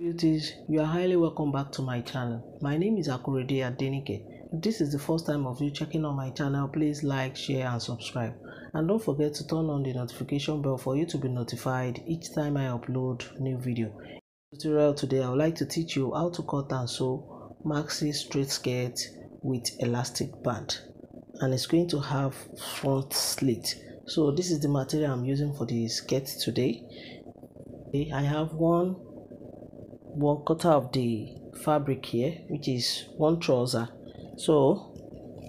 Beauties, you are highly welcome back to my channel. My name is Akurede Adenike. If this is the first time of you checking on my channel, please like, share and subscribe. And don't forget to turn on the notification bell for you to be notified each time I upload new video. In this tutorial today, I would like to teach you how to cut and sew maxi straight skirt with elastic band. And it's going to have front slit. So this is the material I'm using for the skirt today. I have one quarter of the fabric here, which is one trouser. So,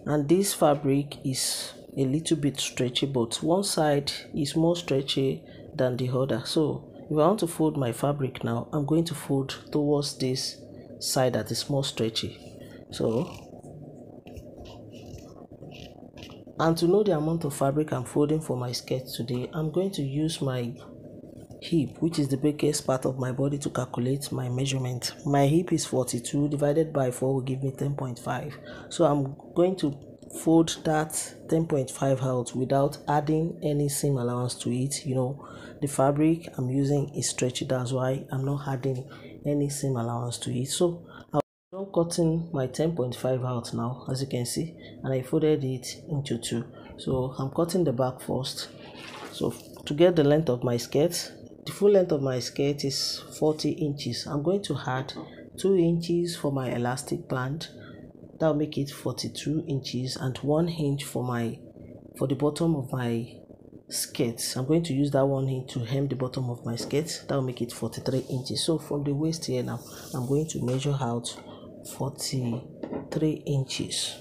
and this fabric is a little bit stretchy, but one side is more stretchy than the other. So if I want to fold my fabric now, I'm going to fold towards this side that is more stretchy. So, and to know the amount of fabric I'm folding for my skirt today, I'm going to use my hip, which is the biggest part of my body, to calculate my measurement. My hip is 42 divided by 4 will give me 10.5. So I'm going to fold that 10.5 out without adding any seam allowance to it. You know, the fabric I'm using is stretchy, that's why I'm not adding any seam allowance to it. So I'm cutting my 10.5 out now, as you can see, and I folded it into two. So I'm cutting the back first. So to get the length of my skirt, the full length of my skirt is 40 inches. I'm going to add 2 inches for my elastic band. That will make it 42 inches, and 1 inch for the bottom of my skirt. I'm going to use that 1 inch to hem the bottom of my skirt. That will make it 43 inches. So from the waist here now, I'm going to measure out 43 inches.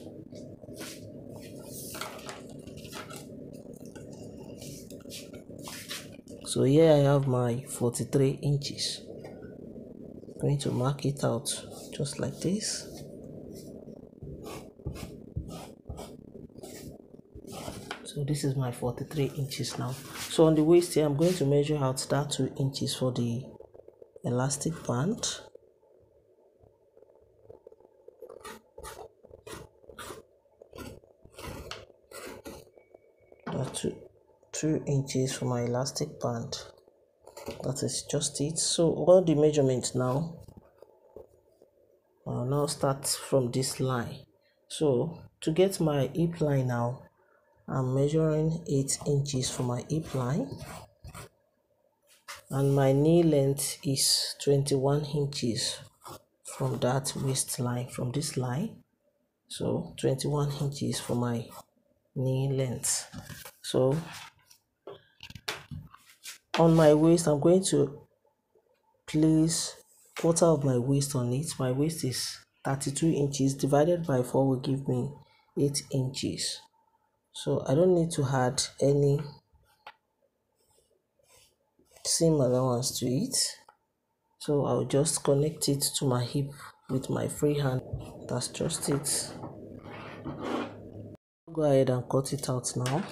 So here I have my 43 inches. I'm going to mark it out just like this. So this is my 43 inches now. So on the waist here, I'm going to measure out that 2 inches for the elastic band. That's 2 inches for my elastic band. That is just it. So all the measurements now, I'll now start from this line. So to get my hip line now, I'm measuring 8 inches for my hip line, and my knee length is 21 inches from that waistline, from this line. So 21 inches for my knee length. So on my waist, I'm going to place quarter of my waist on it. My waist is 32 inches divided by 4 will give me 8 inches. So I don't need to add any seam allowance to it. So I'll just connect it to my hip with my free hand. That's just it. Go ahead and cut it out now.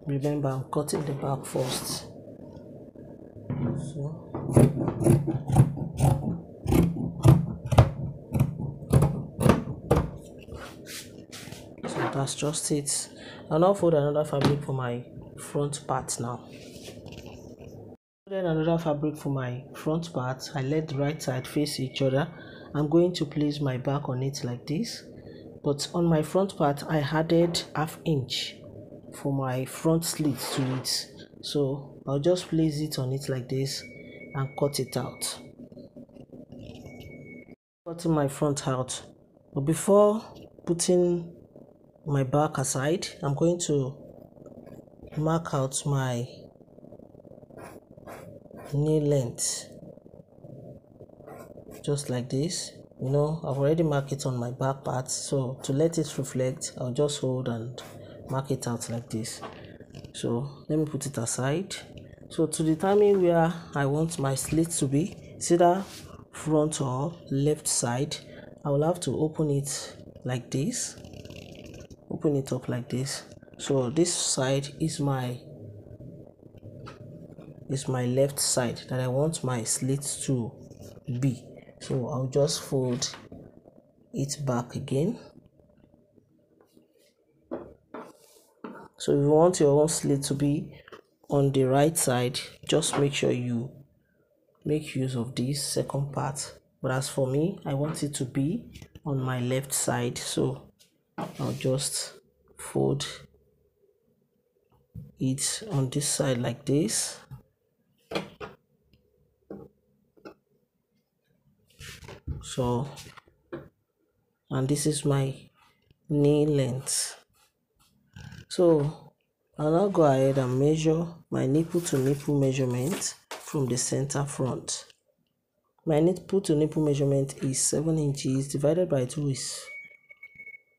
Remember, I'm cutting the back first. So that's just it. I'll now fold another fabric for my front part now. Folded another fabric for my front part. I let the right side face each other. I'm going to place my back on it like this. But on my front part, I added ½ inch for my front slit to it. So I'll just place it on it like this and cut it out. Cutting my front out. But before putting my back aside, I'm going to mark out my knee length just like this. You know, I've already marked it on my back part, so to let it reflect, I'll just hold and mark it out like this. So let me put it aside. So to determine where I want my slit to be, it's either front or left side, I will have to open it like this, open it up like this. So this side is my left side that I want my slit to be. So I'll just fold it back again. So if you want your own slit to be on the right side, just make sure you make use of this second part. But as for me, I want it to be on my left side, so I'll just fold it on this side like this. So, and this is my knee length. So I'll now go ahead and measure my nipple to nipple measurement from the center front. My nipple to nipple measurement is 7 inches divided by 2 is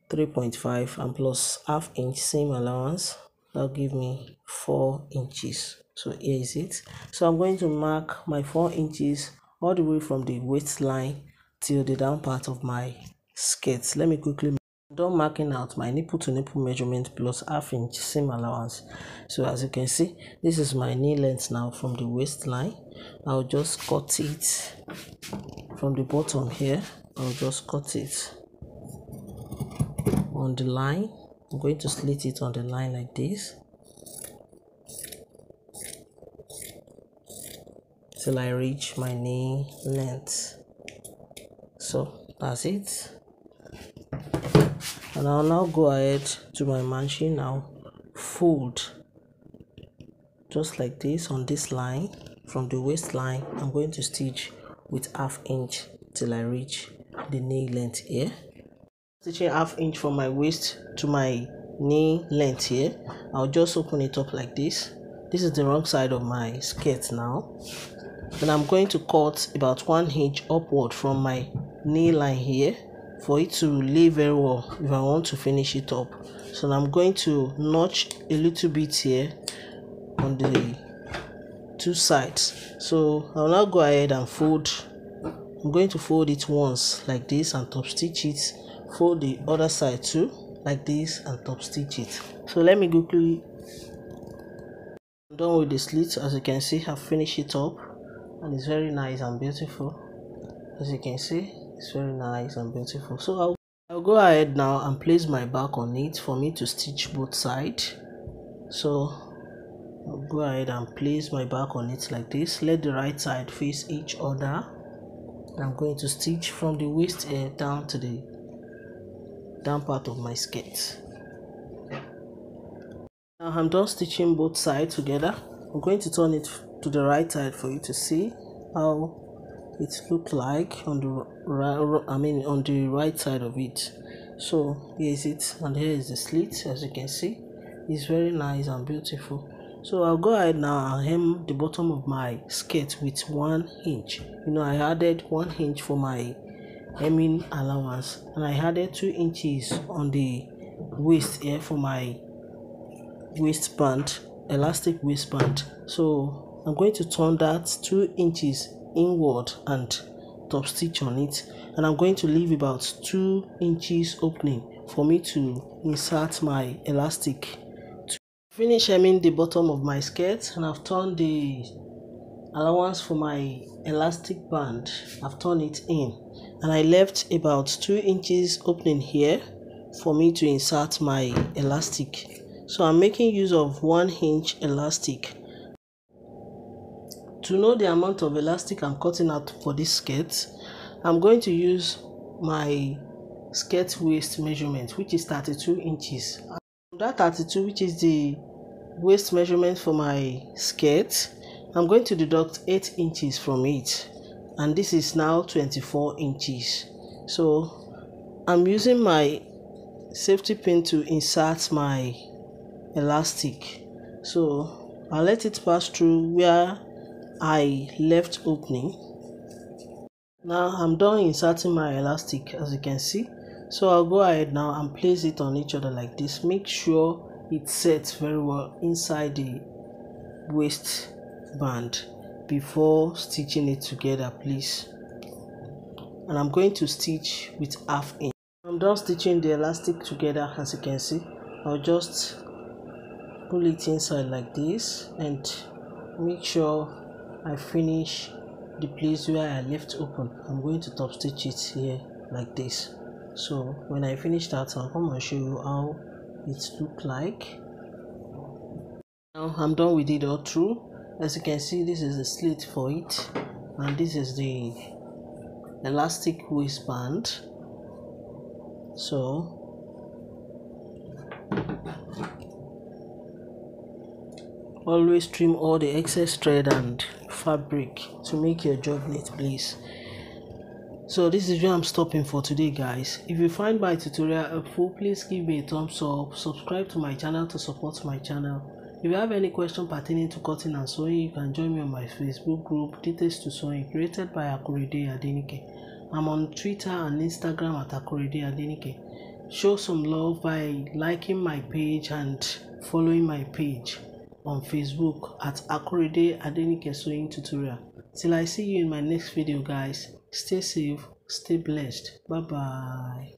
3.5, and plus half inch seam allowance, that'll give me 4 inches. So here is it. So I'm going to mark my 4 inches all the way from the waistline till the down part of my skirt. Let me quickly done marking out my nipple to nipple measurement plus half inch seam allowance. So as you can see, this is my knee length now from the waistline. I'll just cut it from the bottom here. I'll just cut it on the line. I'm going to slit it on the line like this till I reach my knee length. So that's it. And I'll now go ahead to my machine. Now fold just like this on this line from the waistline. I'm going to stitch with half inch till I reach the knee length here. Stitching half inch from my waist to my knee length here. I'll just open it up like this. This is the wrong side of my skirt now. Then I'm going to cut about 1 inch upward from my knee line here for it to lay very well if I want to finish it up. So I'm going to notch a little bit here on the 2 sides. So I'll now go ahead and fold. I'm going to fold it once like this and top stitch it. Fold the other side too like this and top stitch it. So let me quickly, I'm done with the slit. As you can see, I've finished it up and it's very nice and beautiful. As you can see, it's very nice and beautiful. So I'll go ahead now and place my back on it for me to stitch both sides. So I'll go ahead and place my back on it like this. Let the right side face each other. I'm going to stitch from the waist down to the down part of my skirt. Now I'm done stitching both sides together. I'm going to turn it to the right side for you to see how it looks like on the on the right side of it. So here is it, and here is the slit. As you can see, it's very nice and beautiful. So I'll go ahead now and hem the bottom of my skirt with 1 inch. I added 1 inch for my hemming allowance, and I added 2 inches on the waist here for my waistband, elastic waistband. So I'm going to turn that 2 inches inward and top stitch on it, and I'm going to leave about 2 inches opening for me to insert my elastic. To finish hemming the bottom of my skirt, and I've turned the allowance for my elastic band, I've turned it in, and I left about 2 inches opening here for me to insert my elastic. So I'm making use of 1 inch elastic. To know the amount of elastic I'm cutting out for this skirt, I'm going to use my skirt waist measurement, which is 32 inches. That 32, which is the waist measurement for my skirt, I'm going to deduct 8 inches from it, and this is now 24 inches. So I'm using my safety pin to insert my elastic. So I'll let it pass through where I left opening. Now I'm done inserting my elastic, as you can see. So I'll go ahead now and place it on each other like this. Make sure it sets very well inside the waistband before stitching it together, please. And I'm going to stitch with half inch. I'm done stitching the elastic together. As you can see, I'll just pull it inside like this and make sure I finish the place where I left open. I'm going to top stitch it here like this. So when I finish that, I'll come and show you how it looks like. Now I'm done with it all through. As you can see, this is the slit for it, and this is the elastic waistband. So always trim all the excess thread and fabric to make your job neat, please. So this is where I'm stopping for today, guys. If you find my tutorial helpful, please give me a thumbs up, subscribe to my channel to support my channel. If you have any question pertaining to cutting and sewing, you can join me on my Facebook group, Details to Sewing, created by Akorede Adenike. I'm on Twitter and Instagram at Akorede Adenike. Show some love by liking my page and following my page on Facebook at Akorede Adenike Sewing Tutorial. Till I see you in my next video, guys. Stay safe, stay blessed. Bye bye.